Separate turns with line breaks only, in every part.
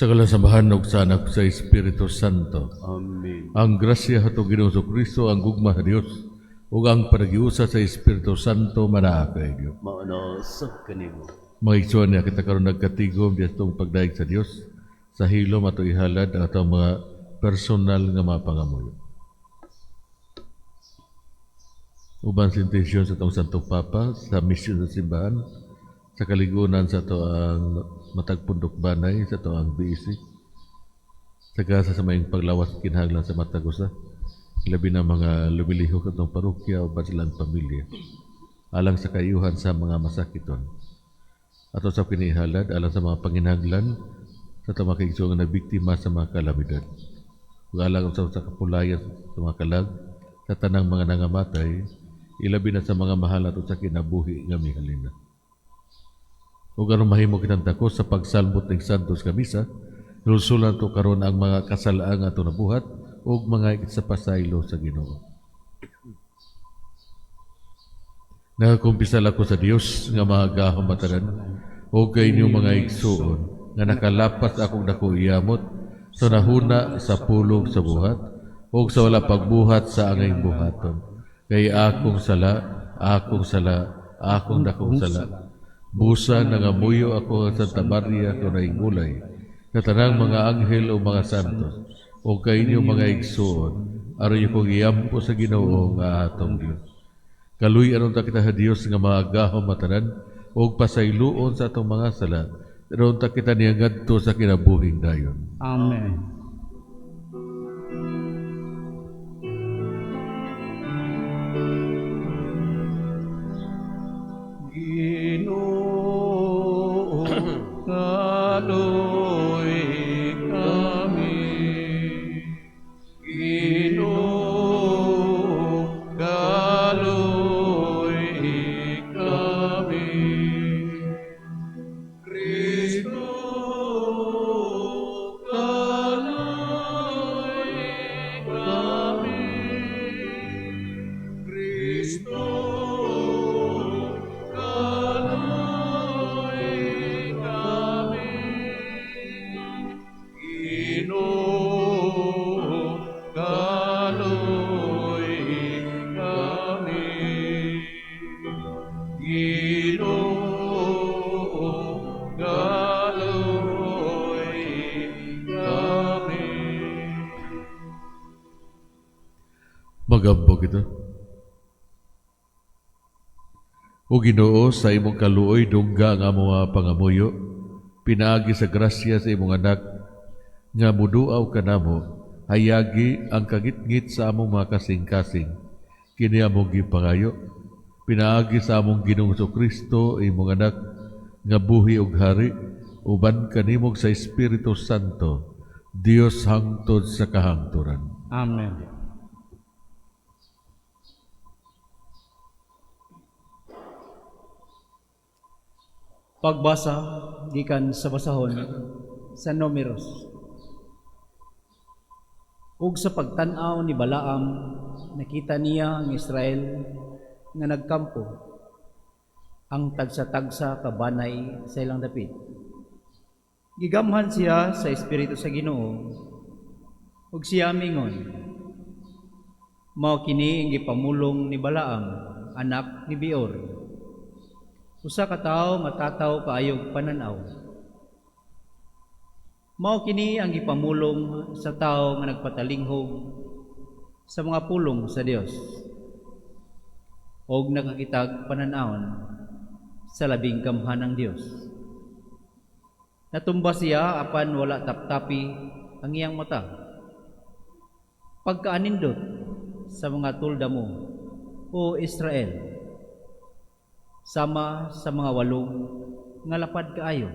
sa kalasambahan ug sa anak sa Espiritu Santo.
Amen.
Ang grasya hatong Ginoong Kristo, ang gugma sa Dios ug ang panagiusa sa Espiritu Santo manaa kay Dios.
Mauna sa kanimo.
Mga igsoon niya kita karon nagkatigom diya itong pagdaig sa Dios sa hilom ato ihalad ang atong mga personal nga mga pangamuyo. Uban sa intensyon sa itong Santong Papa sa misyon sa simbahan, sa kaligunan sa ito ang matagpundok banay, sa ito ang BEC, sa gasa sa maying paglawas kinahanglan sa matagusa, labi na mga lumilihok itong parokya o ba silang pamilya, alang sa kayuhan sa mga masakiton. Ato sa kinihalad, alang sa mga panginahanglan, sa ito mga kaigsoon na biktima sa mga kalamidad. Ug alang sa kapulayan sa mga kalag, sa tanang mga nangamatay, ilabi na sa mga mahal at sa kinabuhi nga mihalina. O karon mahimo kitang dako sa pagsalmot ng Santos Kamisa, nulsulan to karon ang mga kasalaang ato nabuhat ug mga ikasapasaylo sa Ginoo. Nagakumpisal ako sa Dios nga mga gahamataran o kay inyo mga igsuon nga nakalapas akong dako iyamot sa nahuna sa pulong sa buhat o sa wala pagbuhat sa angay buhaton. Kay akong sala, akong dakong sala. Busa nangamuyo ako sa Santa Maria kunay gulay, na tanang mga anghel o mga santos, o kay inyo mga igsuon, aron kong iyampo sa Ginoo nga atong Dios. Kaluy aron ta kita sa Dios nga mga gahom matanan, o pasayloon sa atong mga sala, aron ta kita niya ngadto sa kinabuhing dayon.
Amen.
Magambog ito. O Ginoo, sa imong kaluoy dungga nga mga pangamuyo, pinaagi sa grasya sa imong anak, nga muduaw kanamo, hayagi ang kagitngit sa among mga kasing-kasing, kini among gipangayo, pinaagi sa among Ginoong Kristo, imong anak, nga buhi ug hari, uban kanimog sa Espiritu Santo, Dios hangtod sa kahangturan.
Amen. Pagbasa gikan sa basahon sa Numeros. Ug sa pagtan-aw ni Balaam, nakita niya ang Israel nga nagkampo, ang tagsa-tagsa kabanay sa ilang dapit. Gigamhan siya sa Espiritu sa Ginoo, ug siya mingon, mao kini ang gipamulong ni Balaam, anak ni Beor. Usa ka tawo matataw kaayog pananaw. Mao kini ang gipamulong sa tawo nga nagpatalinghog sa mga pulong sa Dios og nakakitag pananawon sa labing gamhanang Dios. Natumba siya apan wala taptapi ang iyang mata. Pagkaanindot sa mga tulda mo, o Israel, sama sa mga walong nga lapad kaayo,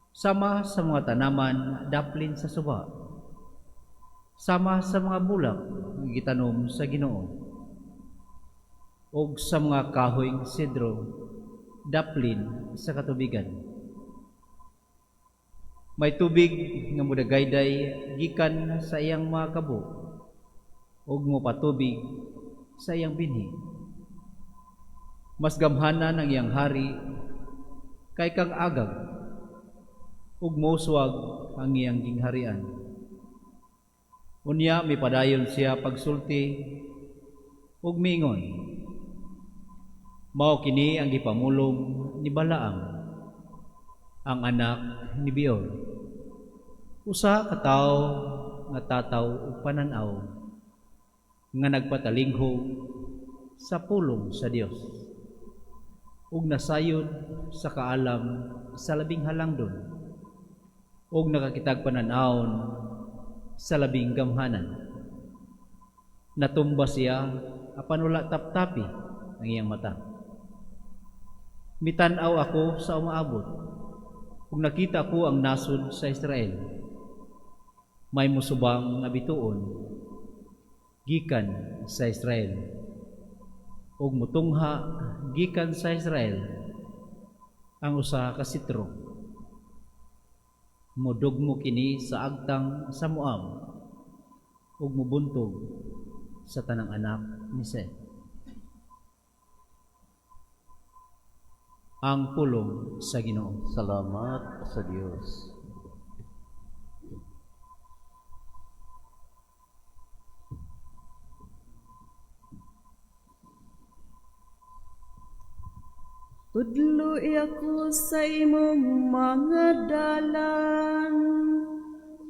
sama sa mga tanaman daplin sa suba, sama sa mga bulak nga gitanom sa Ginoo, ug sa mga kahoyng sidro daplin sa katubigan. May tubig nga mudagayday gikan sa iyang mga kabo, ug mopatubig sa iyang binhi. Mas gamhanan ang iyang hari kay kang agag, ug moswag ang iyang gingharian. Unya mipadayon siya pagsulti ug mingon, mao kini ang gipamulong ni Balaam, ang anak ni Beor, usa ka tawo nga tataw ug panan-aw nga nagpatalinghog sa pulong sa Dios ug nasayod sa kaalam sa labing halangdon ug nakakitag panan-awon sa labing gamhanan. Natumba siya apan wala taptapi ang iyang mata. Mitan-aw ako sa umaabot ug nakita ko ang nasod sa Israel. May musubang nga bituon gikan sa Israel ug mutungha gikan sa Israel ang usa ka sitro. Modugmo kini sa agtang sa Moab ug mubuntog sa tanang anak ni Seth. Ang pulong sa Ginoo.
Salamat sa Dios.
Tudloy ako sa imong mga dalan,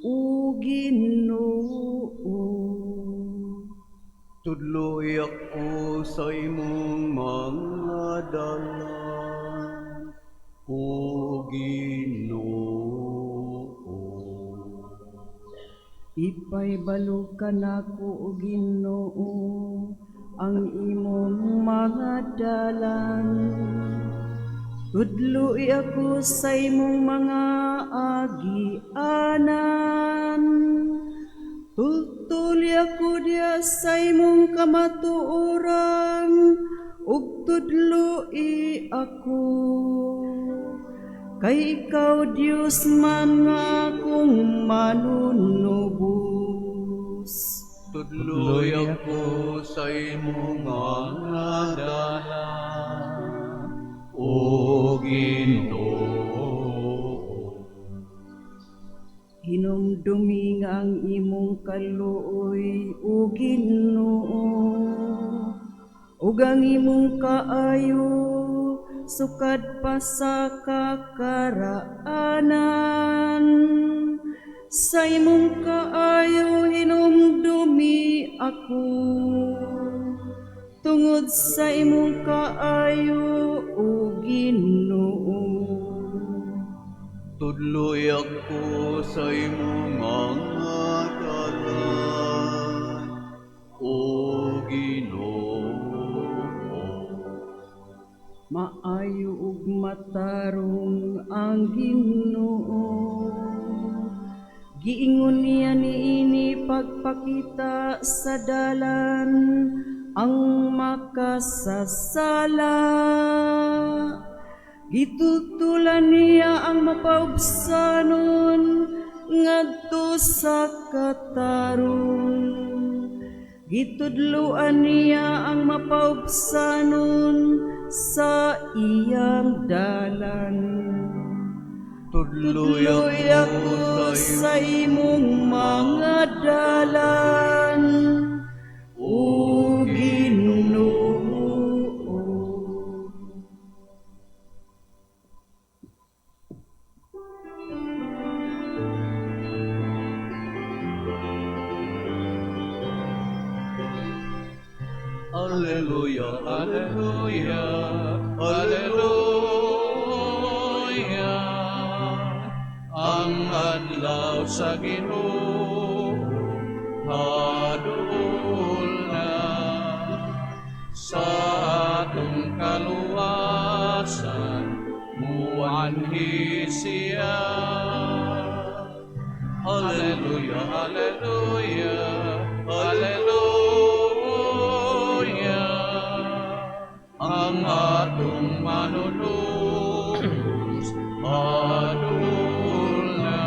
o Ginoo.
Tudloy ako sa imong mga dalan, O Ginoo.
Ipaybalo ka nako, o Ginoo, ang imong mga dalan. Tudloy ako sa imong mga agianan. Tutuli ako diya sa imong kamatuoran, ug tudloi ako. Kay ikaw, Diyos man nga akong manunubos.
Tudloy ako sa imong mga dalan, O Ginoo.
Hinumdumi nga ang imong kaluoy, o Ginoo, ug ang imong kaayo sukad pa sa kakaraanan. Sa imong kaayo hinumdumi ako, tungod sa imong kaayo, o Ginoo.
Tudloy ako sa imong mga dalan, O Ginoo.
Maayo ug matarong ang Ginoo, giingon niya niini pagpakita sa dalan ang makasasala. Gitutulan niya ang mapaubsanon ngadto sa katarong. Gitudloan niya ang mapaubsanon sa iyang dalan.
Tudloy
Tudloy ako sa imong mga dalan, O Ginoo.
Alleluia, alleluia, alleluia. Ang adlaw sa Ginoo hadul na, sa atong kaluwasan muanhi siya. Alleluia, alleluia, alleluia. Ang atong manunubos hadul na,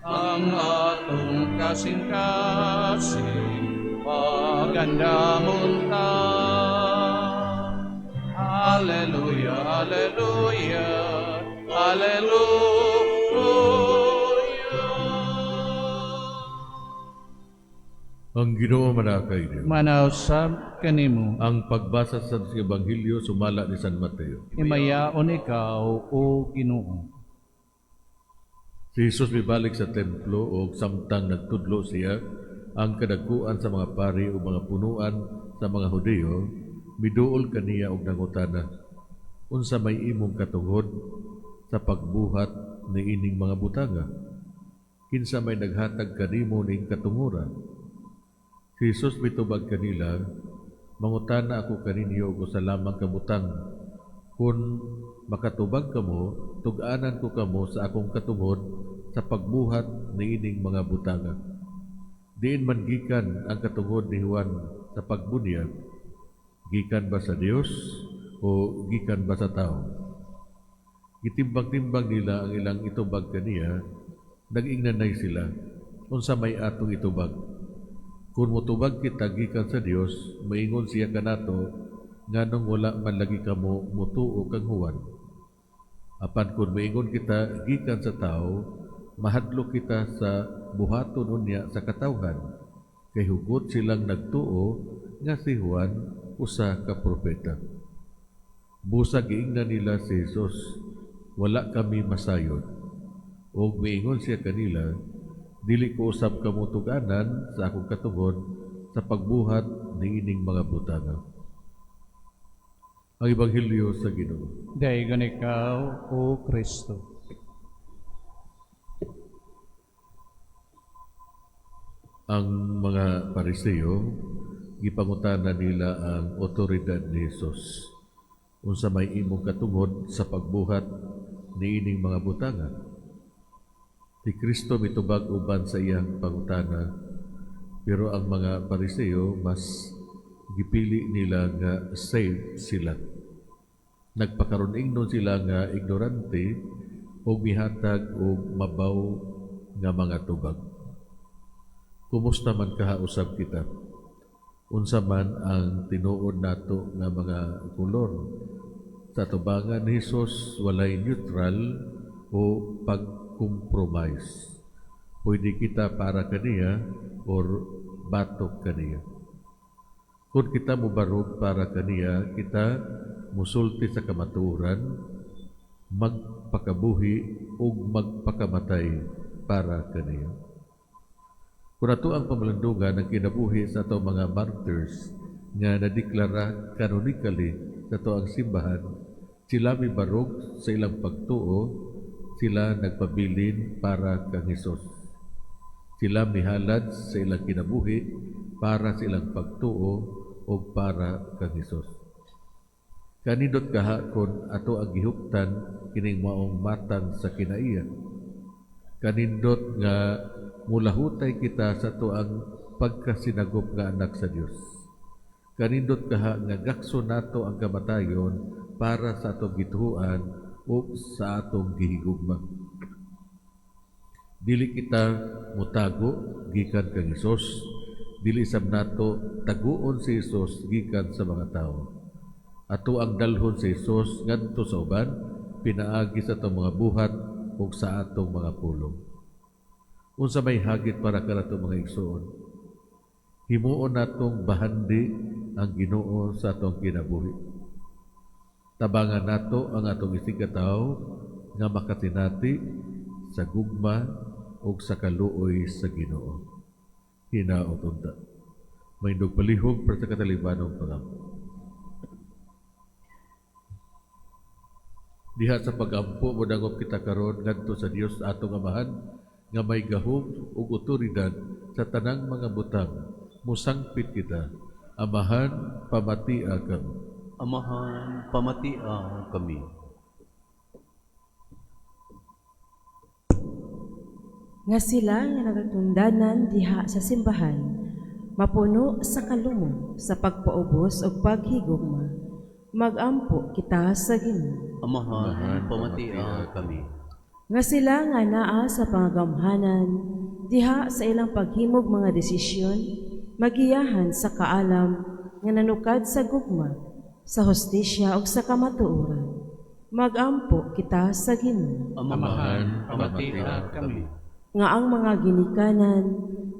ang atong kasing-kasing pagandamon ta. Alleluia, alleluia, alleluia.
Ang Ginoo manakay niyo.
Manausab kanimo.
Ang pagbasa sa Ebanghelyo sumala ni San Mateo.
Imayaon ikaw, O Ginoo.
Si Jesus mibalik sa templo o samtang nagtudlo siya, ang kadagkuan sa mga pari o mga punuan sa mga Hudyo, miduol kaniya og nangutana, unsa may imong katungod sa pagbuhat ni ining mga butanga? Kinsa may naghatag kanimo ning katunguran? Si Jesus mitubag kanila, mangutana ako kaninyo og usa lamang ka butang. Kung makatubag kamo, tug-anan ko kamo sa akong katungod sa pagbuhat ni ining mga butanga. Diin man gikan ang katungod ni Juan sa pagbunyag, gikan ba sa Dios o gikan ba sa tao? Gitimbang-timbang nila ang ilang itubag kaniya, nag-ingnanay sila, unsa may atong itubag. Kung mutubag kita gikan sa Dios, maingon siya kanato, nganong wala man lagi kamo mutuo kang Juan. Apan kung maingon kita gikan sa tao, mahadlok kita sa buhaton unya sa katawhan, kay hugot silang nagtuo nga si Juan usa ka propeta. Busa giingnan nila si Jesus, wala kami masayod. O maingon siya kanila, dili ko usab kamo tug-anan sa akong katungod sa pagbuhat ni ining mga butanga. Ang Ebanghelyo sa Ginoo.
Daigon ikaw, O Kristo.
Ang mga Pariseo, gipangutana nila ang otoridad ni Jesus. Unsa may imong katungod sa pagbuhat ni ining mga butanga? Si Kristo mitubag uban sa iyang pangutana, pero ang mga Pariseo mas gipili nila nga safe sila. Nagpakaron ingnon sila nga ignorante o mihatag o mabaw nga mga tubag. Kumusta man kahausab kita? Unsa man ang tinuod nato nga mga kulor? Sa tubangan ni Jesus, walay neutral o pag-compromise. Pwede kita para kaniya or batok kaniya. Kung kita mubarog para kaniya, kita musulti sa kamaturan, magpakabuhi o magpakamatay para kaniya. Kung ato ang pamalandungan ng kinabuhi sa ato mga martyrs nga nadeklara canonically sa ato ang simbahan, sila mibarog sa ilang pagtuo, sila nagpabilin para kang Hesus. Sila mihalad sa ilang kinabuhi para sa ilang pagtuo o para kang Hesus. Kanindot kaha kon ato ang gihuptan kining maong matang sa kinaiya. Kanindot nga mulahutay kita sa tuang pagkasinagop nga anak sa Dios. Kanindot kaha nga gakso nato ang kamatayon para sa atong gituhuan o sa atong gihigugma. Dili kita mutago gikan kang Hesus, dili sab nato taguon si Hesus gikan sa mga tao. Ato ang dalhon si Hesus ngadto sa uban, pinaagi sa atong mga buhat ug sa atong mga pulong. Unsa may hagit para kanato mga igsoon? Himuon natong bahandi ang Ginoo sa atong kinabuhi. Tabangan nato ang atong isig katawo nga makatinati sa gugma ug sa kaluoy sa Ginoo. Hinaot unta. Maindog palihog para sa katalibanong pangampo. Diha sa pagampo mo dangop kita karon ngadto sa Dios atong Amahan nga may gahom ug otoridad sa tanang mga butang. Musangpit kita, Amahan, pamatia kami.
Amahan, pamatia kami.
Nga sila nga nagatundanan diha sa simbahan, mapuno sa kalumo sa pagpaubos o paghigugma, magampo kita sa Ginoo.
Amahan, pamatia kami.
Nga sila nga naa sa pangagamhanan, diha sa ilang paghimog mga desisyon, magiyahan sa kaalam nga nanukad sa gugma, sa hostisya ug sa kamatuoran. Magampo kita sa Ginoo.
Amahan, pamatia kami.
Nga ang mga ginikanan,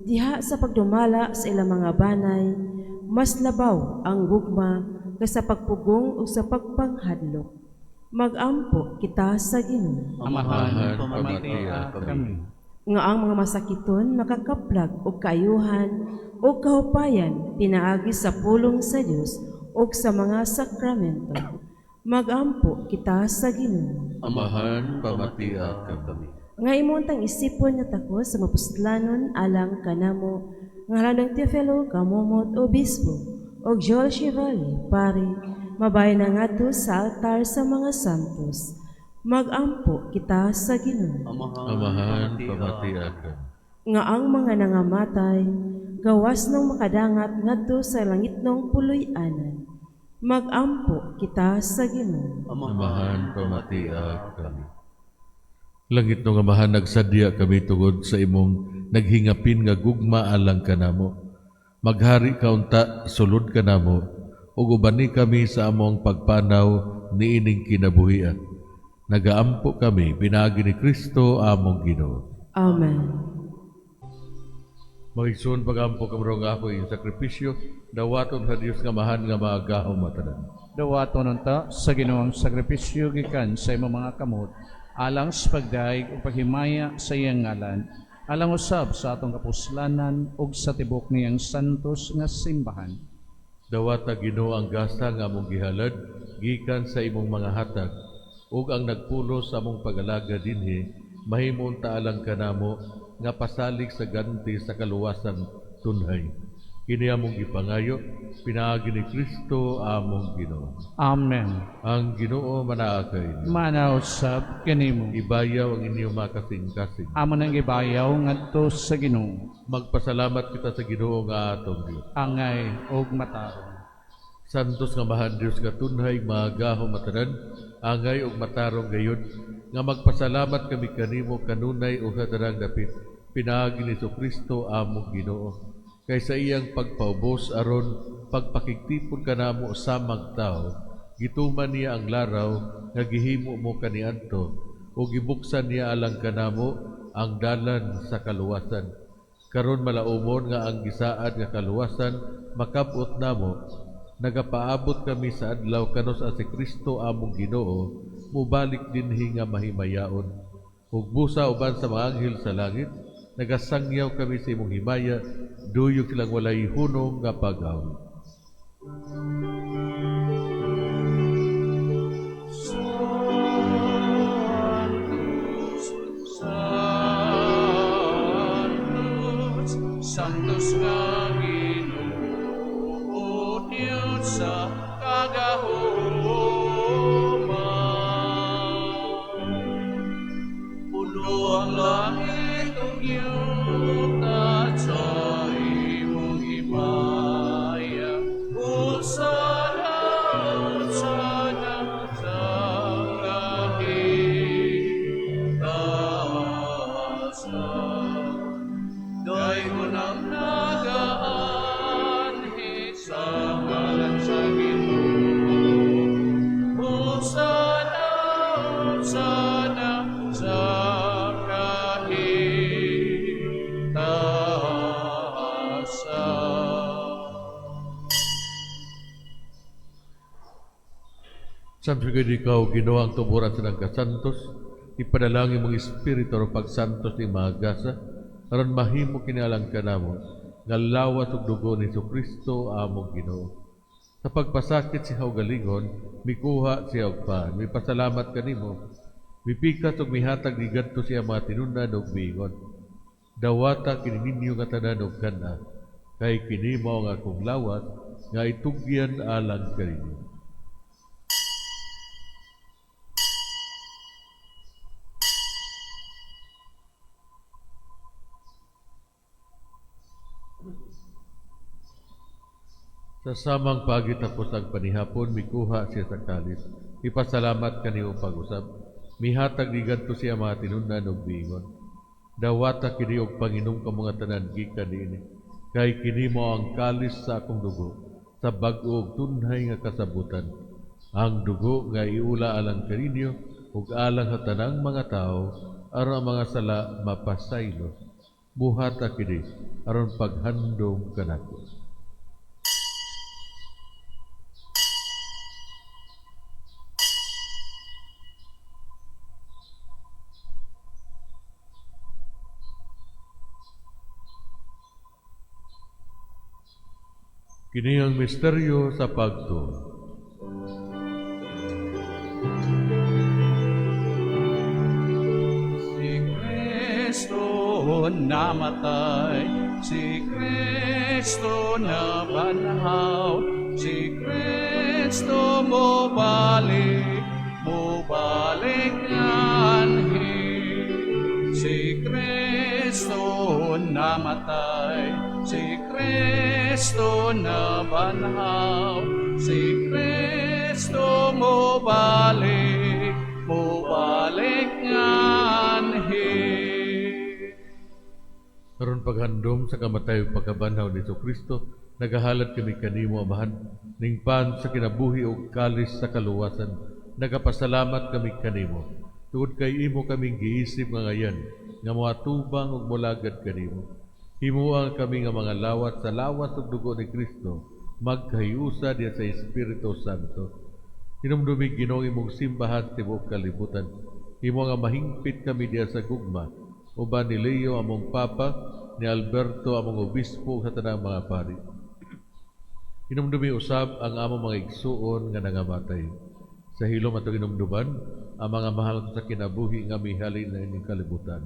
diha sa pagdumala sa ilang mga banay, mas labaw ang gugma kaysa pagpugong o sa pagpanghadlok. Magampo kita sa Ginoo.
Amahan,
pamati
pamatia
kami.
kami.
Nga ang mga masakiton makakaplag o kaayuhan o kahupayan pinaagi sa pulong sa Dios o sa mga sakramento. Magampo kita sa Ginoo.
Amahan, pamatia kami.
Nga imuntang isipon nga tako sa mapustlanon alang kanamo nga halang Teofilo Kamumot Obispo o Joel Chevali pare mabayan na ngadto sa altar sa mga santos. Magampo kita sa Ginoo.
Amahan, pamatia kami.
Nga ang mga nangamatay gawas ng makadangat ngadto sa langitnong puloy-anan. Magampo kita sa Ginoo.
Amahan, pamatia kami. Langit ng Amahan, nagsadya kami tungod sa imong naghingapin nga gugma alang kanamo. Maghari kaunta sulod kanamo, ug ubani kami sa among pagpanaw niining kinabuhian. Nagaampo kami pinaagi ni Kristo among Ginoo.
Amen.
Magigsoon pagampo kamro nga ako yung sakripisyo, dawaton sa Dios nga mahan nga maagahom matanan.
Dawato nunta sa Ginoong sakripisyo gikan sa imong mga kamot, alang sa pagdaig o paghimaya sa iyang ngalan, alang usab sa atong kapuslanan ug sa tibok niyang santos nga simbahan.
Dawata Ginoo ang gasa nga among gihalad gikan sa imong mga hatag, ug ang nagpulo sa among pag-alaga dinhi mahimong taalang kanamo nga pasalig sa ganti sa kaluwasan tunhay. Kini among gipangayo pinaagi ni Kristo among Ginoo.
Amen.
Ang Ginoo manaakay
Manaw usab kanimo.
ibayaw ang inyong makasing-kasing.
Amo nang ibayaw ngadto sa Ginoo,
Magpasalamat kita sa Ginoo nga atong Dios.
angay ug matarong.
Santos nga mahan Dios nga tunhay maagahom matanan, angay ug matarong gayud nga magpasalamat kami kanimo kanunay o sa darang dapit. Pinaagi ni Kristo among Ginoo. Kaysa iyang pagpaubos aron pagpakigtipon kanamo sa magtao, gituman niya ang laraw nga gihimo mo kaniadto ug gibuksan niya alang kanamo ang dalan sa kaluwasan. Karon malaumon nga ang gisaad nga kaluwasan makab-ot namo. Nagapaabot kami sa adlaw kanos si Kristo among Ginoo, mubalik dinhi nga mahimayaon. Ug busa uban sa mga anghel sa langit, nagasangyaw kami sa imong himaya, duyog silang walay hunong nga pag-awit.
Santos nga Ginoo, Diyos sa kagahuman. Puno ang langit ug yuta sa imong himaya. Hosana, Hosana sa kahitaasan. Dayon ang nagaanhi sa ngalan sa Ginoo. Hosana, Hosana sa kahitaasan.
Samsugid ikaw, Ginoo, ang tuburan sa nagkasantos, ipadalangin mong Espiritu o pagsantos ni mga gasa, aron mahimo kinalang kanamo, nga lawas ug dugo ni Kristo among Ginoo. Sa pagpasakit siya og galingon, mikuha siya og paan, mipasalamat kanimo, mipikas ug mihatag ni gadto siya mga tinunan ug miingon. Dawata kini ninyo nga tanan og kana, kay kini mao nga akong lawas nga itugyan alang kaninyo. Sa samang pagitapos ang panihapon, mikuha siya sa kalis. Ipasalamat kaniyo pag-usab. Mihatag ni gadto siya mga tinunan ug biingon. Dawata kini og Panginom ka mga tanan gikan niini. Kay kini mo ang kalis sa akong dugo, sa bag-o ug tunhay nga kasabutan. Ang dugo nga iula alang kaninyo ug alang sa tanang mga tao aron ang mga sala mapasaylo. buhata kini aron paghandom kanako. Kini ang misteryo sa pagtuo.
Si Kristo namatay, si Kristo nabanhaw, si Kristo mo balik anhi. Si Kristo namatay, si Kristo nabanhaw, si Kristo mo balik anhi.
Karon paghandom sa kamatay ug pagkabanhaw ni Kristo, nagahalad kami kanimo Amahan ning pan sa kinabuhi ug kalis sa kaluwasan. Nagapasalamat kami kanimo. Tungod kay imo kaming giisip nga ngayan nga moatubang ug molagad kanimo. Himuang kami nga mga lawat sa lawas ug dugo ni Kristo magkahiusa diya sa Espiritu Santo. Hinumdumi Ginoong imong simbahan tibuok kalibutan. Himo nga mahingpit kami diya sa gugma uban ni Leo among Papa, ni Alberto among Obispo sa tanang mga pari. Hinumdumi usab ang among mga igsuon nga nangamatay. Sa hilom atong hinumduman, ang mga mahal sa kinabuhi nga mihalin na ining kalibutan.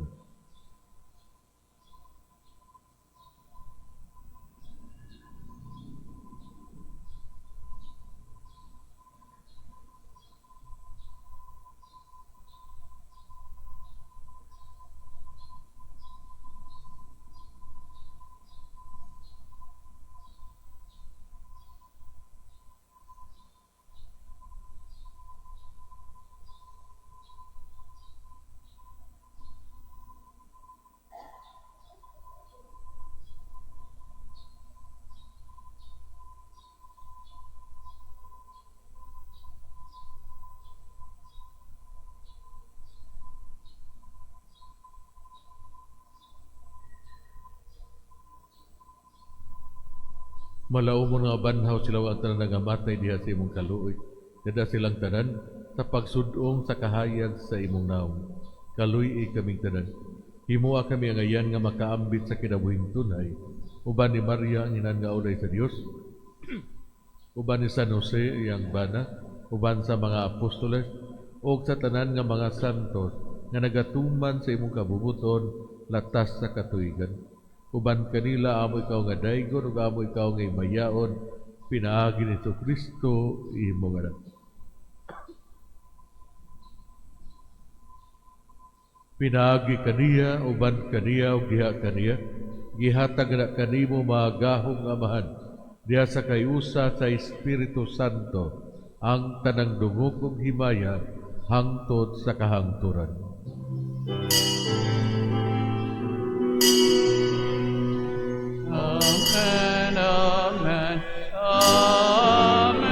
Malaumon nga banhaw sila ang tanan nangamatay diha sa imong kaluoy. Kada silang tanan sa pagsudong sa kahayag sa imong naong. Kaluy kaming tanan. Himuha kami ang ayan nga makaambit sa kinabuhing tunay. Uban ni Maria ang inan nga ulay sa Dios. Uban ni San Jose iyang bana. Uban sa mga apostoles o sa tanan nga mga santos nga nagatuman sa imong kabubuton latas sa katuigan. Uban kanila amo ikaw nga daygon ug amo ikaw nga mayaon pinaagi ni Kristo imong anak. Pinaagi kaniya uban kaniya ug diha kaniya gihatag na kanimo magahong Amahan diha sa kayusa sa Espiritu Santo ang tanang dungog ug himaya hangtod sa kahangturan.
Amen, amen, amen,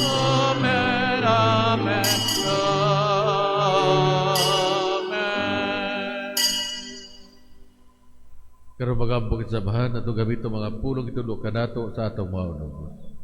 amen, amen, amen.
Karon magambog sa bahan ato gamito mga pulong itulo kanato sa atong mga unong.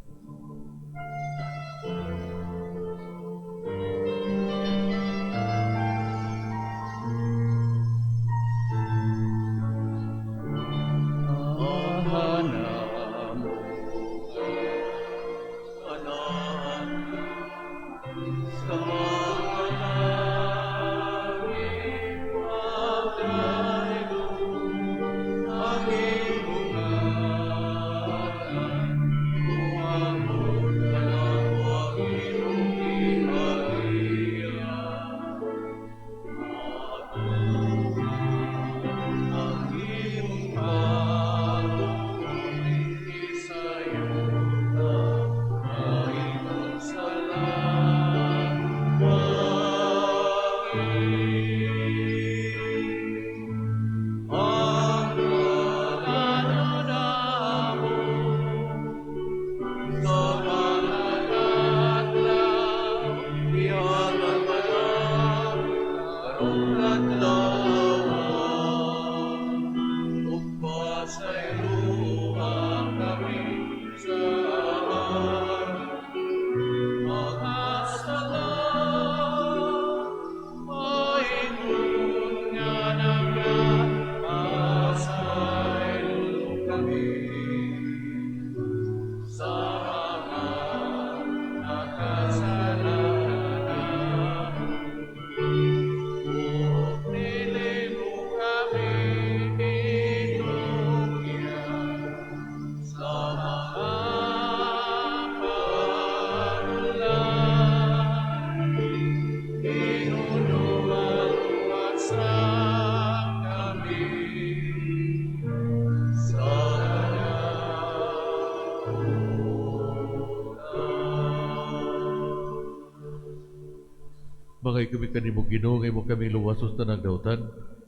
Dungay kami kanimo Ginoo, ngay mo kami luwasos na nagdautan,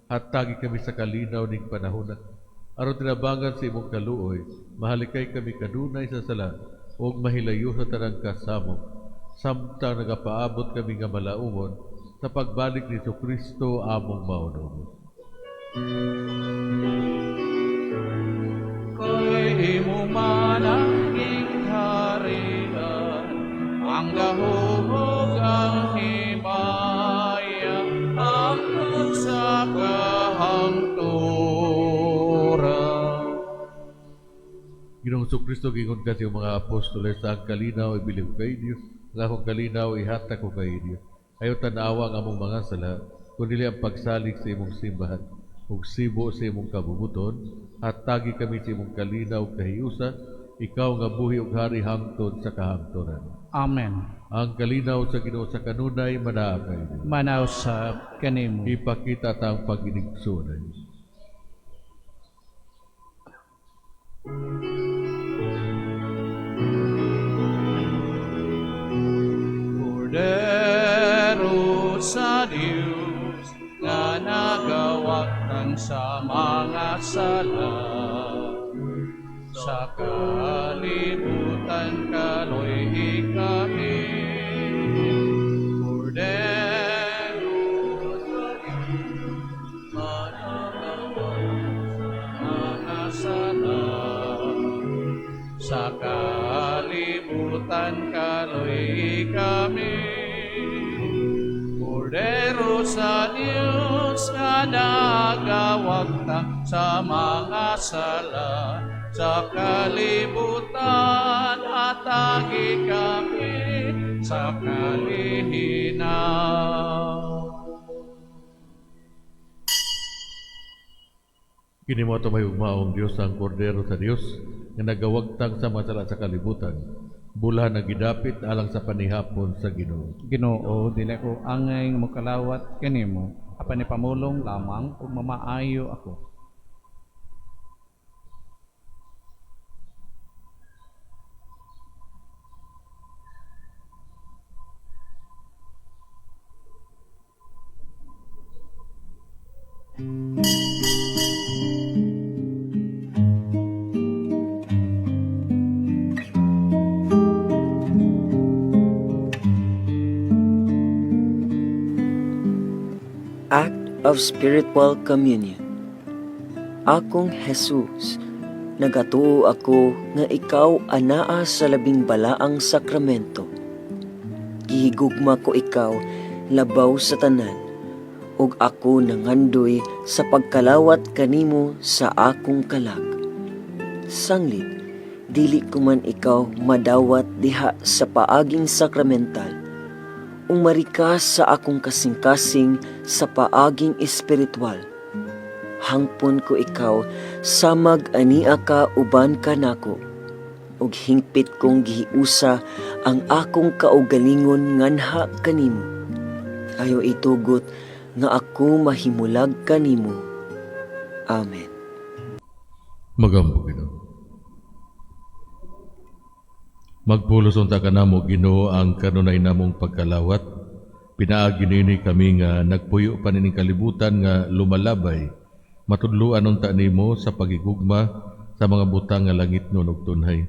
at tagi kami sa kalinaw ning panahon. Aron tinabangan sa imong kaluoy, mahalikay kami kadunay sa sala, ug mahilayo sa tanang kasamo, samtang nagapaabot kami nga malaumon sa pagbalik ni Kristo among maunong.
Kay imo man ang harian, ang gahubog ang himaya, ang sa kahangturan.
Ginoong Kristo, gingon ka sa mga apostoles, sa ang kalinaw ibilin kay Dios, sa akong kalinaw ihatag ko kay Dios. Ayaw tanawa ang among mga sala, kundi ang pagsalig sa imong simbahan, ug sibo sa imong kabubuton, at tagi kami sa imong kalinaw kahiusa, ikaw nga buhi ug hari hangtod sa kahangturan.
Amen.
Ang kalinaw sa Ginoo sa kanunay manaa kay Dios.
Manaw sa kanimo.
Ipakita tang pag-inigsunay.
Kordero sa Diyos, nga nagawatan sa mga sala, sa kalibutan kaloy kami. Kordero sa Diyos, nga nagawatan sa mga sala, sa kalibutan kaloy kami. Kordero sa Diyos, nga nagawagta sa mga sala, sa kalibutan atagi kami sa kalihinaw.
Kini mo may ugmaong Dios ang kordero sa Dios nga nagawagtang sa masala sa kalibutan, bulahan na gidapit alang sa panihapon sa Ginoo.
Ginoo, dili ko angay nga makalawat kanimo, apan ipamulong lamang ug mamaayo ako.
Act of Spiritual Communion. Akong Jesus, nagatuo ako nga ikaw anaa sa labing balaang sakramento. Gihigugma ko ikaw labaw sa tanan, ug ako nangandoy sa pagkalawat kanimo sa akong kalag. Sanglit, dili ko man ikaw madawat diha sa paaging sakramental, umarikas sa akong kasing-kasing sa paaging espiritual. Hangpon ko ikaw samag ania ka uban ka nako, ug hingpit kong gihiusa ang akong kaugalingon nganha kanimo. Ayo itugot nga ako mahimulag kanimo. Amen.
Magambo Ginoo. Magpulos unta kanamo Ginoo ang kanunay namong pagkalawat. Pinaagi nini kami nga nagpuyo pa nining kalibutan nga lumalabay. Matudluan unta nimo sa pagigugma sa mga butang nga langit ug tunhay.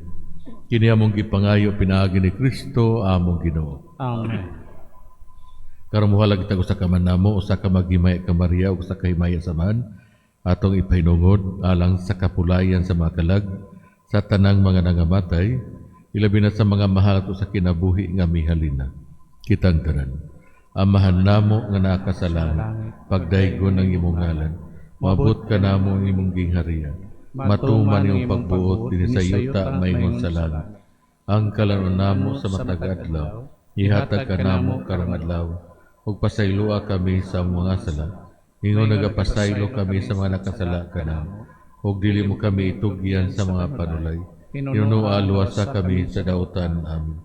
Kini among gipangayo pinaagi ni Kristo among Ginoo.
Amen.
Karon mohalag kita usa ka man namo, usa ka maghimaya ka Maria ug usa ka himaya samahan atong ipahinungod alang sa kapulayan sa mga kalag sa tanang mga nangamatay, ilabi na sa mga mahal sa kinabuhi nga mihalina. Kitang tanan, amahan namo nga nakasalang, pagdaygon ang imong ngalan, mabot ka namo ang imong gingharian, matuman iyong pagbuot din sa yuta maingon sa langit. Ang kalanon namo sa matag adlaw, ihatag ka namo karong adlaw, ug pasaylua kami sa mga sala. Ingon nagapasaylo kami sa mga nakasala ka namo, ug dili mo kami itugyan sa mga panulay. Inunuwa luwasa kami sa dautan amin.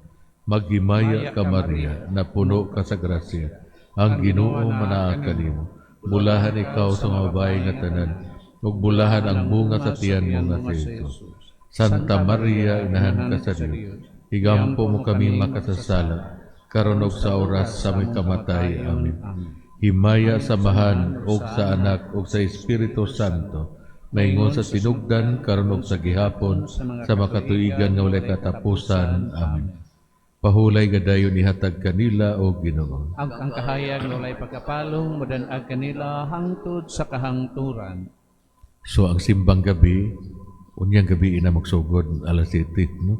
Maghimaya ka Maria, na puno ka sa grasya. Ang Ginoo manaa kanimo. Bulahan ikaw sa mga babae nga tanan, ug bulahan ang bunga sa tiyan mo nga si Jesus. Santa Maria, inahan ka sa Dios, higampo mo kami makasasala, karon ug sa oras sa may kamatay. Amen. Himaya samahan og sa Anak ug sa Espiritu Santo, maingon sa tinugdan karon ug sa gihapon sa makatuigan nga walay katapusan. Amen. Pahulay gadayon ihatag kanila o Ginoo.
Ang kahayag na walay pagkapalong madanag kanila hangtod sa kahangturan.
So ang simbang gabi, unyang gabi ina magsugod alas 7, no?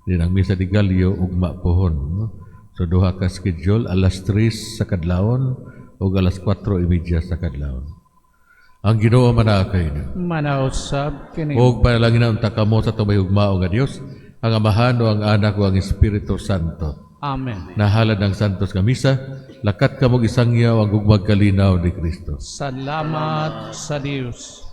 Din ang misa di Galyo ugma pohon, no? So duha ka schedule, alas 3 sa kadlawon ug alas 4:30 sa kadlawon. Ang Ginoo manakay niyo.
Manausab kini.
Og panalangin ang takamo sa tumay ugmao nga Dios, ang Amahan o ang Anak o ang Espiritu Santo.
Amen.
Nahalad ng santos nga misa, lakat ka mong isangyaw ang gugmag kalinaw ni Kristo.
Salamat sa Dios.